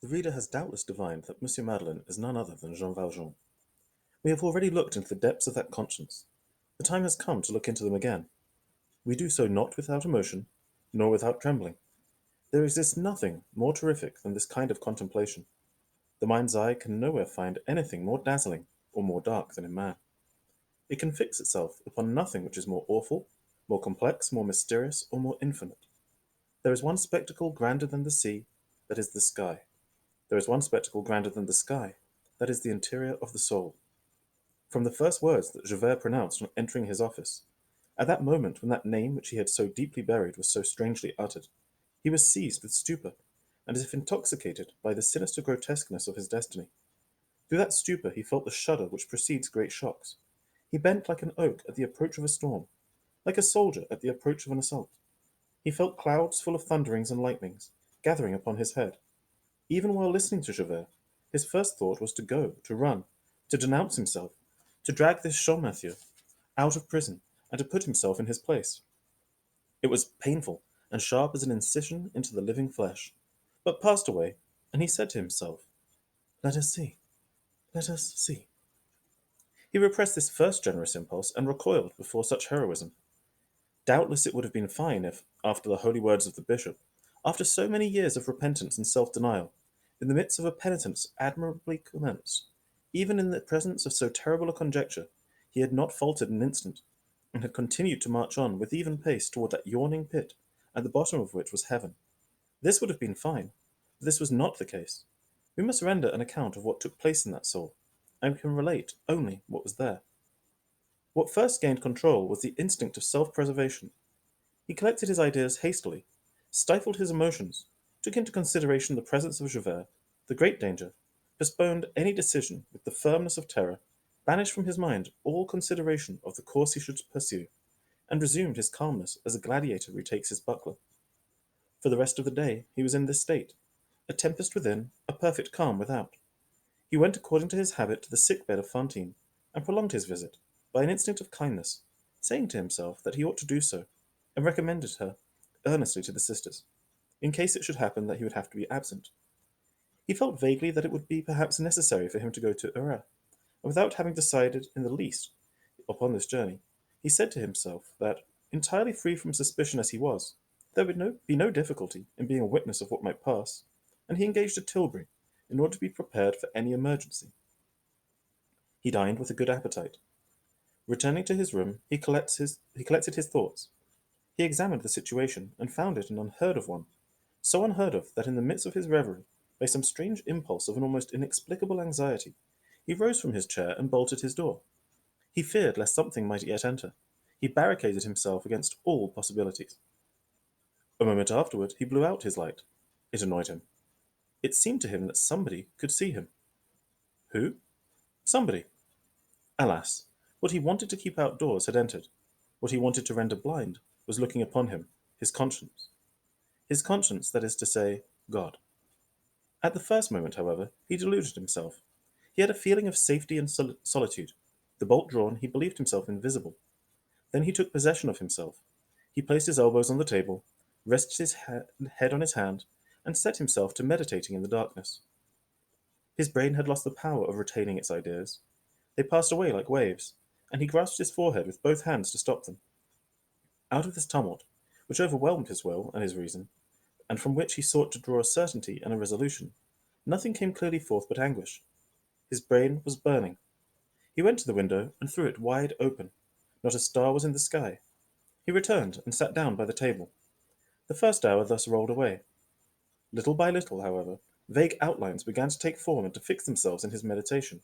The reader has doubtless divined that Monsieur Madeleine is none other than Jean Valjean. We have already looked into the depths of that conscience. The time has come to look into them again. We do so not without emotion, nor without trembling. There exists nothing more terrific than this kind of contemplation. The mind's eye can nowhere find anything more dazzling or more dark than in man. It can fix itself upon nothing which is more awful, more complex, more mysterious, or more infinite. There is one spectacle grander than the sea, that is the sky. There is one spectacle grander than the sky, that is the interior of the soul. From the first words that Javert pronounced on entering his office, at that moment when that name which he had so deeply buried was so strangely uttered, he was seized with stupor, and as if intoxicated by the sinister grotesqueness of his destiny. Through that stupor he felt the shudder which precedes great shocks. He bent like an oak at the approach of a storm, like a soldier at the approach of an assault. He felt clouds full of thunderings and lightnings gathering upon his head. Even while listening to Javert, his first thought was to go, to run, to denounce himself, to drag this Champmathieu out of prison, and to put himself in his place. It was painful and sharp as an incision into the living flesh, but passed away, and he said to himself, "Let us see, let us see." He repressed this first generous impulse and recoiled before such heroism. Doubtless it would have been fine if, after the holy words of the bishop, after so many years of repentance and self-denial, in the midst of a penitence admirably commenced, even in the presence of so terrible a conjecture, he had not faltered an instant, and had continued to march on with even pace toward that yawning pit, at the bottom of which was heaven. This would have been fine, but this was not the case. We must render an account of what took place in that soul, and we can relate only what was there. What first gained control was the instinct of self-preservation. He collected his ideas hastily, stifled his emotions, took into consideration the presence of Javert, the great danger, postponed any decision with the firmness of terror, banished from his mind all consideration of the course he should pursue, and resumed his calmness as a gladiator retakes his buckler. For the rest of the day he was in this state, a tempest within, a perfect calm without. He went according to his habit to the sick bed of Fantine, and prolonged his visit, by an instinct of kindness, saying to himself that he ought to do so, and recommended her earnestly to the sisters, in case it should happen that he would have to be absent. He felt vaguely that it would be perhaps necessary for him to go to Arras, and without having decided in the least upon this journey, he said to himself that, entirely free from suspicion as he was, there would be no difficulty in being a witness of what might pass, and he engaged a tilbury in order to be prepared for any emergency. He dined with a good appetite. Returning to his room, he collected his thoughts. He examined the situation, and found it an unheard of one, so unheard of that in the midst of his reverie, by some strange impulse of an almost inexplicable anxiety, he rose from his chair and bolted his door. He feared lest something might yet enter. He barricaded himself against all possibilities. A moment afterward he blew out his light. It annoyed him. It seemed to him that somebody could see him. Who? Somebody. Alas, what he wanted to keep outdoors had entered. What he wanted to render blind was looking upon him, his conscience. His conscience, that is to say, God. At the first moment, however, he deluded himself. He had a feeling of safety and solitude. The bolt drawn, he believed himself invisible. Then he took possession of himself. He placed his elbows on the table, rested his head on his hand, and set himself to meditating in the darkness. His brain had lost the power of retaining its ideas. They passed away like waves, and he grasped his forehead with both hands to stop them. Out of this tumult, which overwhelmed his will and his reason, and from which he sought to draw a certainty and a resolution, nothing came clearly forth but anguish. His brain was burning. He went to the window and threw it wide open. Not a star was in the sky. He returned and sat down by the table. The first hour thus rolled away. Little by little, however, vague outlines began to take form and to fix themselves in his meditation.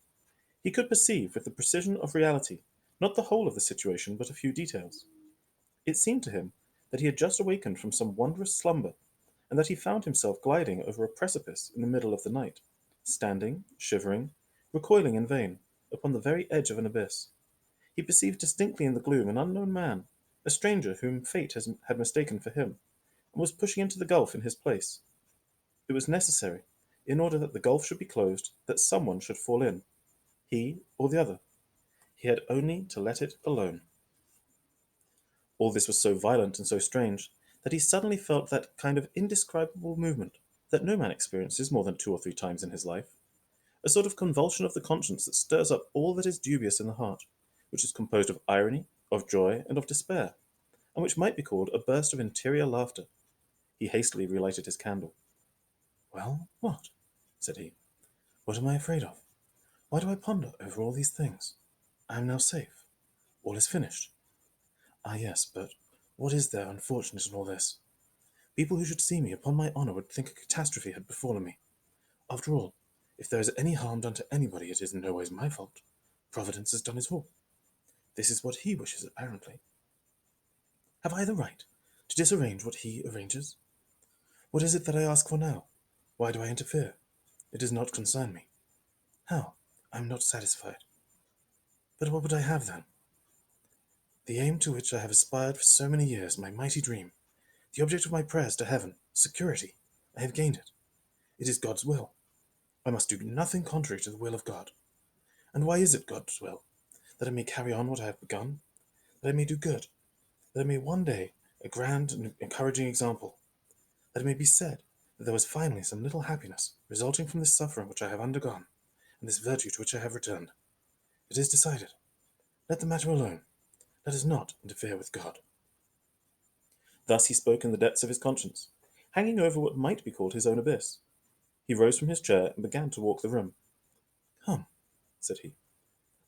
He could perceive with the precision of reality not the whole of the situation, but a few details. It seemed to him that he had just awakened from some wondrous slumber, and that he found himself gliding over a precipice in the middle of the night, standing, shivering, recoiling in vain, upon the very edge of an abyss. He perceived distinctly in the gloom an unknown man, a stranger whom fate had mistaken for him, and was pushing into the gulf in his place. It was necessary, in order that the gulf should be closed, that someone should fall in, he or the other. He had only to let it alone. All this was so violent and so strange that he suddenly felt that kind of indescribable movement that no man experiences more than 2 or 3 times in his life, a sort of convulsion of the conscience that stirs up all that is dubious in the heart, which is composed of irony, of joy, and of despair, and which might be called a burst of interior laughter. He hastily relighted his candle. "Well, what?" said he. "What am I afraid of? Why do I ponder over all these things? I am now safe. All is finished. Ah, yes, but what is there unfortunate in all this? People who should see me, upon my honour, would think a catastrophe had befallen me. After all, if there is any harm done to anybody, it is in no ways my fault. Providence has done it all. This is what he wishes, apparently. Have I the right to disarrange what he arranges? What is it that I ask for now? Why do I interfere? It does not concern me. How? I am not satisfied. But what would I have then? The aim to which I have aspired for so many years, my mighty dream, the object of my prayers to heaven, security. I have gained it. It is God's will. I must do nothing contrary to the will of God. And why is it God's will? That I may carry on what I have begun, that I may do good, that I may one day a grand and encouraging example, that it may be said that there was finally some little happiness resulting from this suffering which I have undergone, and this virtue to which I have returned. It is decided. Let the matter alone. Let us not interfere with God." Thus he spoke in the depths of his conscience, hanging over what might be called his own abyss. He rose from his chair and began to walk the room. "Come," said he,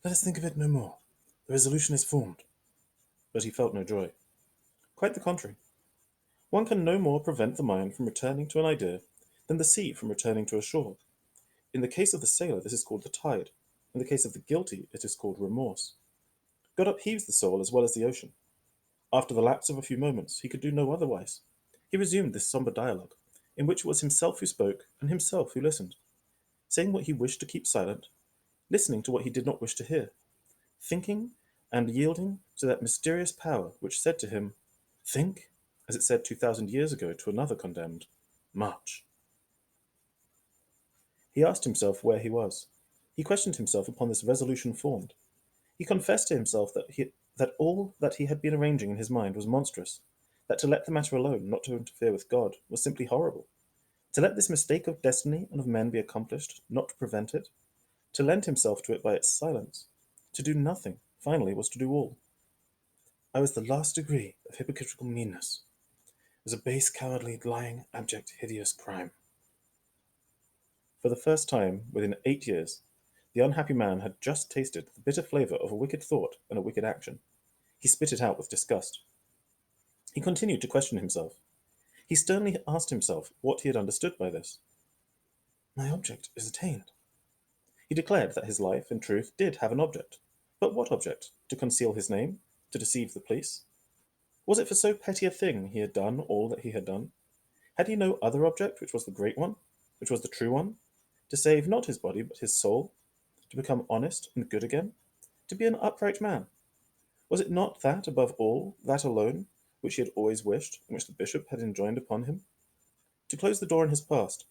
"let us think of it no more. The resolution is formed." But he felt no joy. Quite the contrary. One can no more prevent the mind from returning to an idea than the sea from returning to a shore. In the case of the sailor, this is called the tide. In the case of the guilty, it is called remorse. God upheaves the soul as well as the ocean. After the lapse of a few moments, he could do no otherwise. He resumed this sombre dialogue, in which it was himself who spoke and himself who listened, saying what he wished to keep silent, listening to what he did not wish to hear, thinking and yielding to that mysterious power which said to him, "Think," as it said 2,000 years ago to another condemned, "March." He asked himself where he was. He questioned himself upon this resolution formed. He confessed to himself that all that he had been arranging in his mind was monstrous, that to let the matter alone, not to interfere with God, was simply horrible. To let this mistake of destiny and of men be accomplished, not to prevent it, to lend himself to it by its silence, to do nothing, finally, was to do all. I was the last degree of hypocritical meanness. It was a base, cowardly, lying, abject, hideous crime. For the first time within 8 years, the unhappy man had just tasted the bitter flavour of a wicked thought and a wicked action. He spit it out with disgust. He continued to question himself. He sternly asked himself what he had understood by this. My object is attained. He declared that his life, in truth, did have an object. But what object? To conceal his name? To deceive the police? Was it for so petty a thing he had done all that he had done? Had he no other object which was the great one, which was the true one? To save not his body but his soul? To become honest and good again? To be an upright man? Was it not that above all, that alone, which he had always wished, and which the bishop had enjoined upon him? To close the door on his past.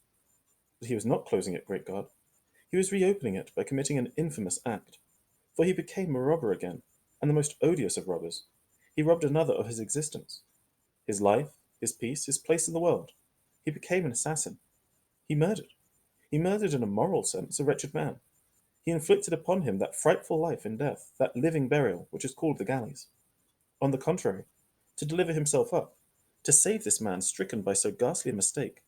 But he was not closing it, great God. He was reopening it by committing an infamous act. For he became a robber again, and the most odious of robbers. He robbed another of his existence, his life, his peace, his place in the world. He became an assassin. He murdered. He murdered in a moral sense a wretched man. He inflicted upon him that frightful life in death, that living burial, which is called the galleys. On the contrary, to deliver himself up, to save this man stricken by so ghastly a mistake,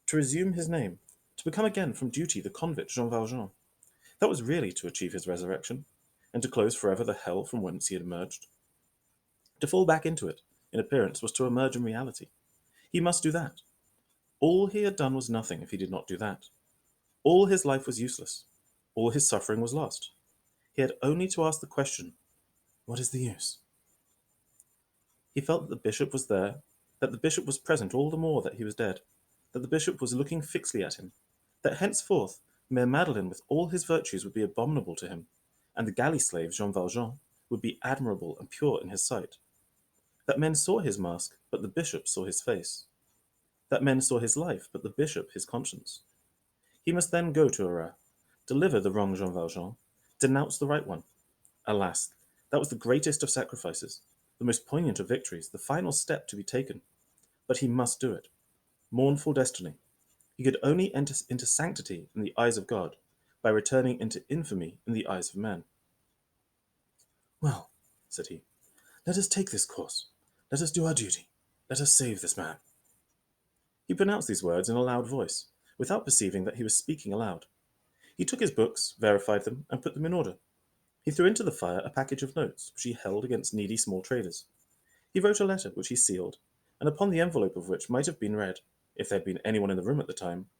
to resume his name, to become again from duty the convict Jean Valjean, that was really to achieve his resurrection, and to close forever the hell from whence he had emerged. To fall back into it, in appearance, was to emerge in reality. He must do that. All he had done was nothing if he did not do that. All his life was useless. All his suffering was lost. He had only to ask the question, what is the use? He felt that the bishop was there, that the bishop was present all the more that he was dead, that the bishop was looking fixedly at him, that henceforth Monsieur Madeleine with all his virtues would be abominable to him, and the galley slave Jean Valjean would be admirable and pure in his sight. That men saw his mask, but the bishop saw his face. That men saw his life, but the bishop his conscience. He must then go to Arras, deliver the wrong Jean Valjean, denounce the right one. Alas, that was the greatest of sacrifices, the most poignant of victories, the final step to be taken. But he must do it. Mournful destiny. He could only enter into sanctity in the eyes of God by returning into infamy in the eyes of men. "Well," said he, "let us take this course. Let us do our duty. Let us save this man." He pronounced these words in a loud voice, without perceiving that he was speaking aloud. He took his books, verified them, and put them in order. He threw into the fire a package of notes, which he held against needy small traders. He wrote a letter, which he sealed, and upon the envelope of which might have been read, if there had been anyone in the room at the time,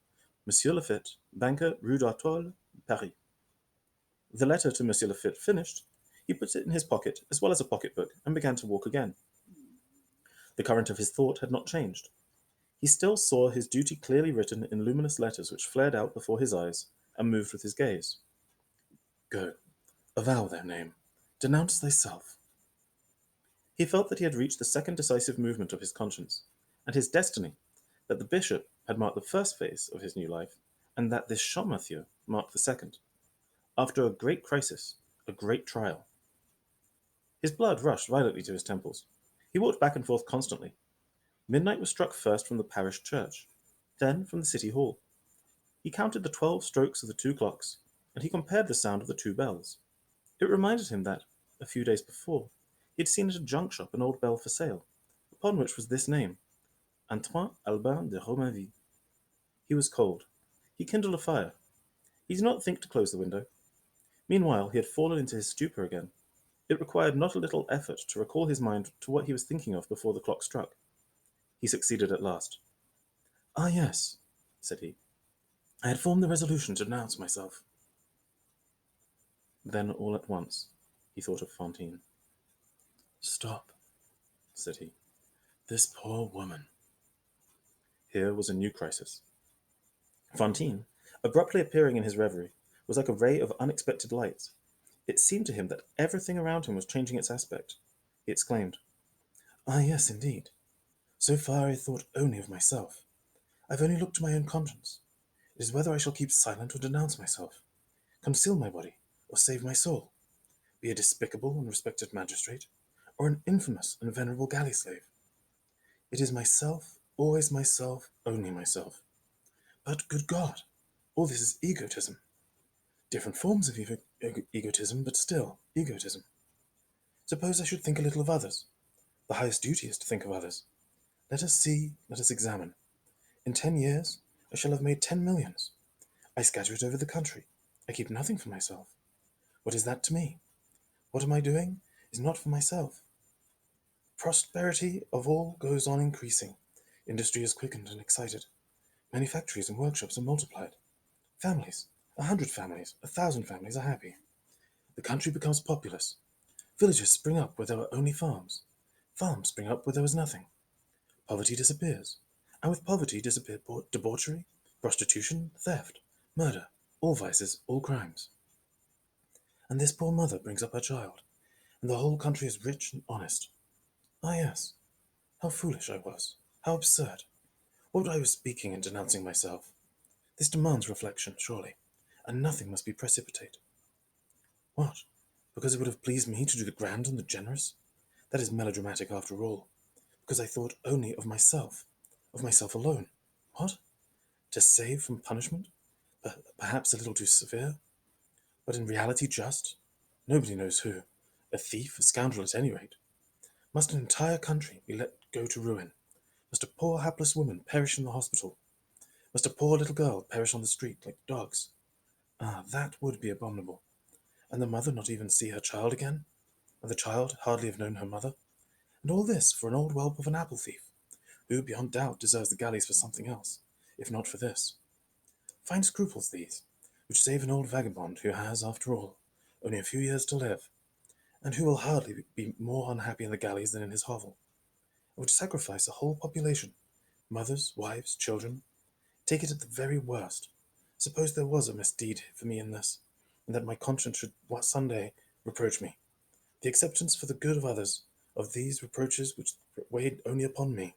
Monsieur Laffitte, banker, Rue d'Artois, Paris. The letter to Monsieur Laffitte finished, he put it in his pocket as well as a pocketbook, and began to walk again. The current of his thought had not changed. He still saw his duty clearly written in luminous letters which flared out before his eyes and moved with his gaze. "Go, avow their name, denounce thyself." He felt that he had reached the second decisive movement of his conscience, and his destiny, that the bishop had marked the first phase of his new life, and that this Champmathieu marked the second. After a great crisis, a great trial. His blood rushed violently to his temples. He walked back and forth constantly. Midnight was struck first from the parish church, then from the city hall. He counted the 12 strokes of the 2 clocks, and he compared the sound of the 2 bells. It reminded him that, a few days before, he had seen at a junk shop an old bell for sale, upon which was this name, Antoine Albin de Romainville. He was cold. He kindled a fire. He did not think to close the window. Meanwhile, he had fallen into his stupor again. It required not a little effort to recall his mind to what he was thinking of before the clock struck. He succeeded at last. "Ah, yes," said he. "I had formed the resolution to denounce myself." Then, all at once, he thought of Fantine. "Stop," said he. "This poor woman." Here was a new crisis. Fantine, abruptly appearing in his reverie, was like a ray of unexpected light. It seemed to him that everything around him was changing its aspect. He exclaimed, "Ah, yes, indeed. So far I thought only of myself. I've only looked to my own conscience. It is whether I shall keep silent or denounce myself, conceal my body, or save my soul, be a despicable and respected magistrate, or an infamous and venerable galley slave. It is myself, always myself, only myself. But, good God, all this is egotism. Different forms of egotism, but still egotism. Suppose I should think a little of others. The highest duty is to think of others. Let us see, let us examine. In 10 years, I shall have made 10 millions. I scatter it over the country. I keep nothing for myself. What is that to me? What am I doing is not for myself. Prosperity of all goes on increasing. Industry is quickened and excited. Many factories and workshops are multiplied. Families, 100 families, 1,000 families are happy. The country becomes populous. Villages spring up where there were only farms. Farms spring up where there was nothing. Poverty disappears. And with poverty disappear debauchery, prostitution, theft, murder, all vices, all crimes. And this poor mother brings up her child, and the whole country is rich and honest. Ah, yes, how foolish I was, how absurd. What I was speaking and denouncing myself. This demands reflection, surely, and nothing must be precipitate. What? Because it would have pleased me to do the grand and the generous? That is melodramatic after all. Because I thought only of myself alone. What? To save from punishment? Perhaps a little too severe? But in reality just? Nobody knows who. A thief, a scoundrel at any rate. Must an entire country be let go to ruin? Must a poor hapless woman perish in the hospital? Must a poor little girl perish on the street like dogs? Ah, that would be abominable. And the mother not even see her child again? And the child hardly have known her mother? And all this for an old whelp of an apple thief, who beyond doubt deserves the galleys for something else, if not for this. Fine scruples these, which save an old vagabond who has, after all, only a few years to live, and who will hardly be more unhappy in the galleys than in his hovel, and which sacrifice a whole population, mothers, wives, children. Take it at the very worst. Suppose there was a misdeed for me in this, and that my conscience should some day reproach me. The acceptance for the good of others of these reproaches which weighed only upon me,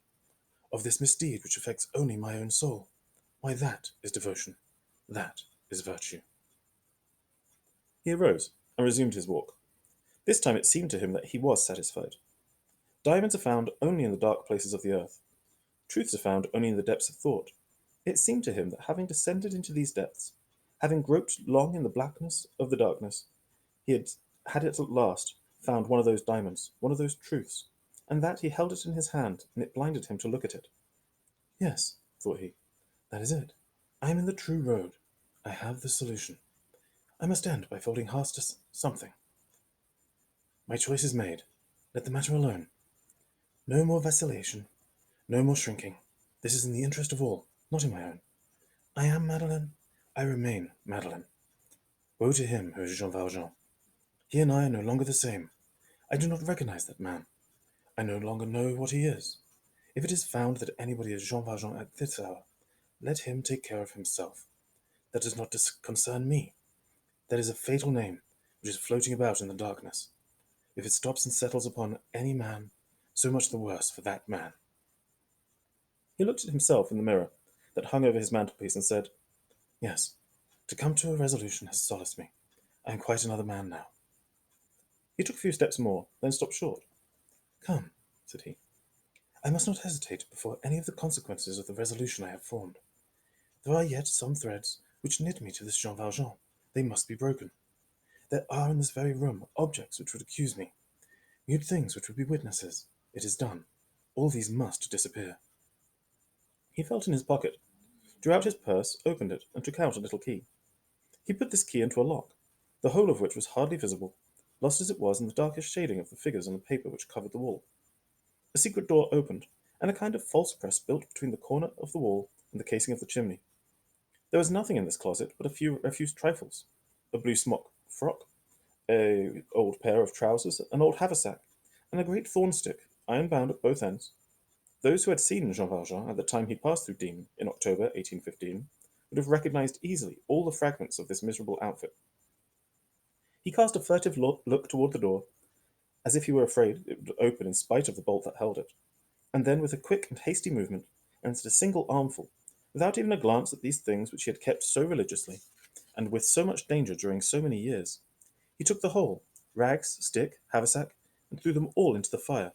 of this misdeed which affects only my own soul. Why, that is devotion. That is virtue. He arose and resumed his walk. This time it seemed to him that he was satisfied. Diamonds are found only in the dark places of the earth. Truths are found only in the depths of thought. It seemed to him that having descended into these depths, having groped long in the blackness of the darkness, he had at last found one of those diamonds, one of those truths, and that he held it in his hand, and it blinded him to look at it. Yes, thought he, that is it. I am in the true road. I have the solution. I must end by folding fast to something. My choice is made. Let the matter alone. No more vacillation, no more shrinking. This is in the interest of all, not in my own. I am Madeleine. I remain Madeleine. Woe to him who is Jean Valjean. He and I are no longer the same. I do not recognize that man. I no longer know what he is. If it is found that anybody is Jean Valjean at this hour, let him take care of himself. That does not concern me. That is a fatal name which is floating about in the darkness. If it stops and settles upon any man, so much the worse for that man. He looked at himself in the mirror that hung over his mantelpiece and said, Yes, to come to a resolution has solaced me. I am quite another man now. He took a few steps more, then stopped short. Come, said he, I must not hesitate before any of the consequences of the resolution I have formed. There are yet some threads which knit me to this Jean Valjean. They must be broken. There are in this very room objects which would accuse me, mute things which would be witnesses. It is done. All these must disappear. He felt in his pocket, drew out his purse, opened it, and took out a little key. He put this key into a lock, the whole of which was hardly visible, lost as it was in the darkest shading of the figures on the paper which covered the wall. A secret door opened, and a kind of false press built between the corner of the wall and the casing of the chimney. There was nothing in this closet but a few refuse trifles, a blue smock frock, a old pair of trousers, an old haversack, and a great thorn stick, iron-bound at both ends. Those who had seen Jean Valjean at the time he passed through D in October 1815 would have recognized easily all the fragments of this miserable outfit. He cast a furtive look toward the door, as if he were afraid it would open in spite of the bolt that held it, and then with a quick and hasty movement entered a single armful, without even a glance at these things which he had kept so religiously, and with so much danger during so many years. He took the whole, rags, stick, haversack, and threw them all into the fire.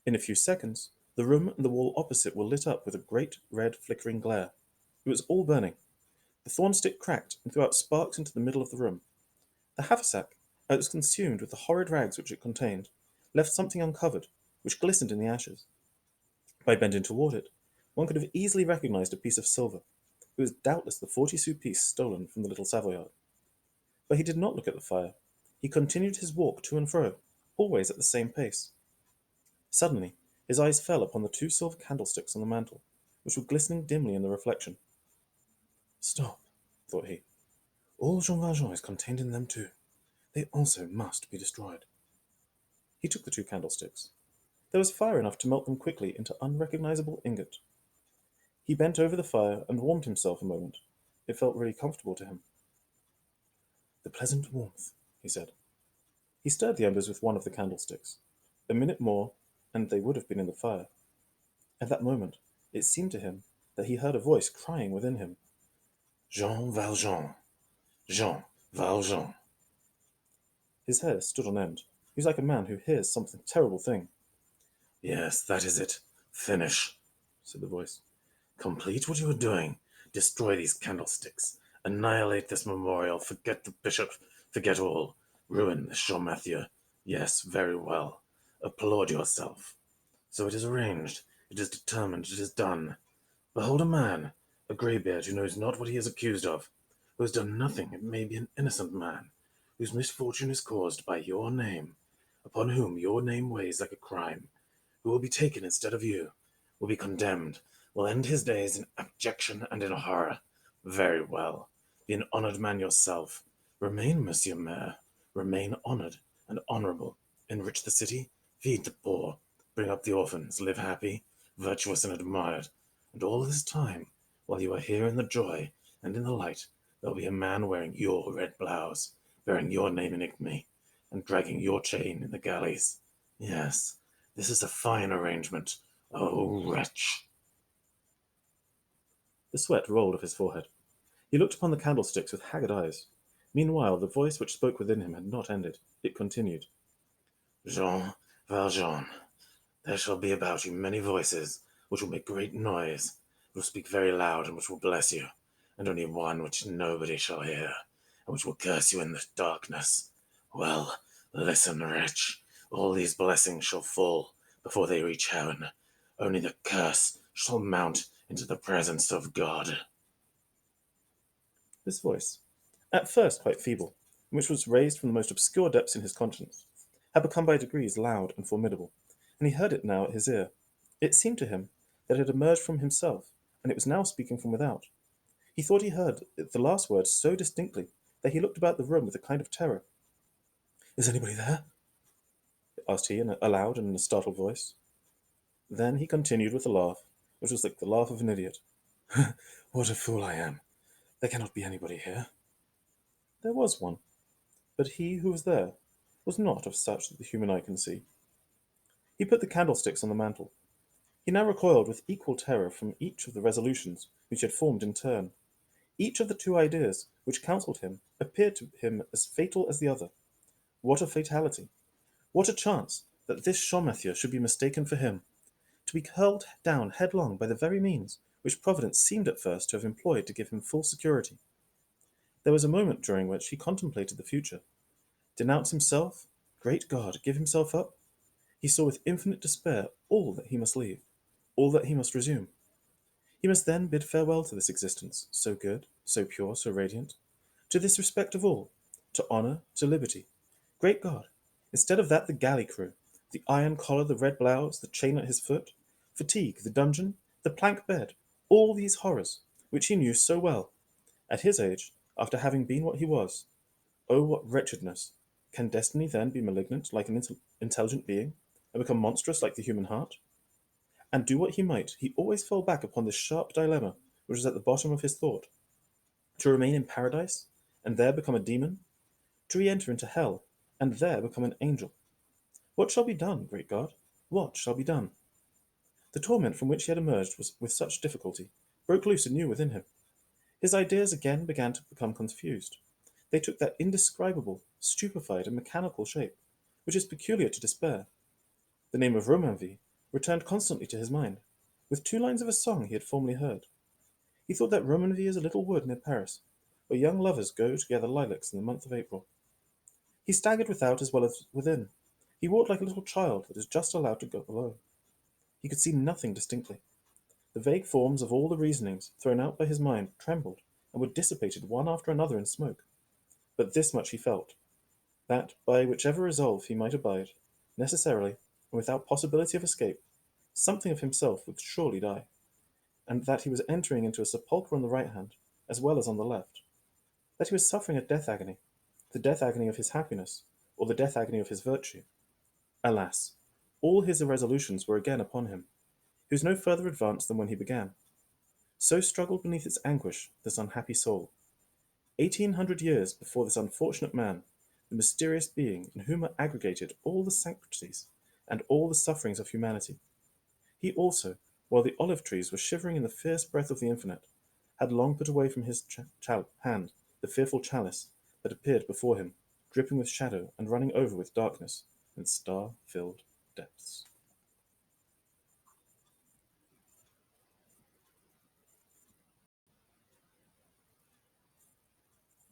In a few seconds, the room and the wall opposite were lit up with a great red flickering glare. It was all burning. The thorn stick cracked and threw out sparks into the middle of the room. The haversack, as it was consumed with the horrid rags which it contained, left something uncovered, which glistened in the ashes. By bending toward it, one could have easily recognized a piece of silver. It was doubtless the 40-sou piece stolen from the little Savoyard. But he did not look at the fire. He continued his walk to and fro, always at the same pace. Suddenly, his eyes fell upon the two silver candlesticks on the mantel, which were glistening dimly in the reflection. Stop, thought he. All Jean Valjean is contained in them too. They also must be destroyed. He took the two candlesticks. There was fire enough to melt them quickly into unrecognizable ingot. He bent over the fire and warmed himself a moment. It felt really comfortable to him. The pleasant warmth, he said. He stirred the embers with one of the candlesticks. A minute more, and they would have been in the fire. At that moment, it seemed to him that he heard a voice crying within him, Jean Valjean! Jean Valjean! His hair stood on end. He was like a man who hears some terrible thing. Yes, that is it. Finish, said the voice. Complete what you are doing. Destroy these candlesticks. Annihilate this memorial. Forget the bishop. Forget all. Ruin this Champmathieu. Yes, very well. Applaud yourself. So it is arranged. It is determined. It is done. Behold a man, a greybeard who knows not what he is accused of, who has done nothing. It may be an innocent man, whose misfortune is caused by your name, upon whom your name weighs like a crime, who will be taken instead of you, will be condemned, will end his days in abjection and in horror. Very well. Be an honored man yourself. Remain, Monsieur Mayor. Remain honored and honorable. Enrich the city. Feed the poor. Bring up the orphans. Live happy, virtuous, and admired. And all this time, while you are here in the joy and in the light, there will be a man wearing your red blouse, bearing your name in infamy, and dragging your chain in the galleys. Yes, this is a fine arrangement. Oh, wretch! The sweat rolled off his forehead. He looked upon the candlesticks with haggard eyes. Meanwhile, the voice which spoke within him had not ended. It continued. Jean Valjean, there shall be about you many voices, which will make great noise. will speak very loud and which will bless you, and only one which nobody shall hear, and which will curse you in the darkness. Well, listen, wretch, all these blessings shall fall before they reach heaven. Only the curse shall mount into the presence of God. This voice, at first quite feeble, and which was raised from the most obscure depths in his conscience, had become by degrees loud and formidable, and he heard it now at his ear. It seemed to him that it had emerged from himself, and it was now speaking from without. He thought he heard the last words so distinctly that he looked about the room with a kind of terror. "Is anybody there?" asked he in a loud and in a startled voice. Then he continued with a laugh, which was like the laugh of an idiot. "What a fool I am! There cannot be anybody here." There was one, but he who was there was not of such that the human eye can see. He put the candlesticks on the mantel. He now recoiled with equal terror from each of the resolutions which he had formed in turn. Each of the two ideas which counselled him appeared to him as fatal as the other. What a fatality! What a chance that this Champmathieu should be mistaken for him! To be hurled down headlong by the very means which Providence seemed at first to have employed to give him full security. There was a moment during which he contemplated the future. Denounce himself? Great God, give himself up? He saw with infinite despair all that he must leave, all that he must resume. He must then bid farewell to this existence, so good, so pure, so radiant, to this respect of all, to honour, to liberty. Great God! Instead of that the galley crew, the iron collar, the red blouse, the chain at his foot, fatigue, the dungeon, the plank bed, all these horrors, which he knew so well. At his age, after having been what he was, oh, what wretchedness! Can destiny then be malignant like an intelligent being, and become monstrous like the human heart? And do what he might, he always fell back upon this sharp dilemma which was at the bottom of his thought. To remain in paradise, and there become a demon? To re-enter into hell, and there become an angel? What shall be done, great God? What shall be done? The torment from which he had emerged was with such difficulty broke loose anew within him. His ideas again began to become confused. They took that indescribable, stupefied, and mechanical shape which is peculiar to despair. The name of Romainville returned constantly to his mind, with two lines of a song he had formerly heard. He thought that Romainville is a little wood near Paris, where young lovers go to gather lilacs in the month of April. He staggered without as well as within. He walked like a little child that is just allowed to go below. He could see nothing distinctly. The vague forms of all the reasonings thrown out by his mind trembled and were dissipated one after another in smoke. But this much he felt, that, by whichever resolve he might abide, necessarily, and without possibility of escape, something of himself would surely die, and that he was entering into a sepulchre on the right hand, as well as on the left, that he was suffering a death agony, the death agony of his happiness, or the death agony of his virtue. Alas! All his irresolutions were again upon him. He was no further advanced than when he began. So struggled beneath its anguish this unhappy soul. 1800 years before this unfortunate man, the mysterious being in whom are aggregated all the sanctities and all the sufferings of humanity, he also, while the olive trees were shivering in the fierce breath of the infinite, had long put away from his hand the fearful chalice that appeared before him, dripping with shadow and running over with darkness and star-filled depths.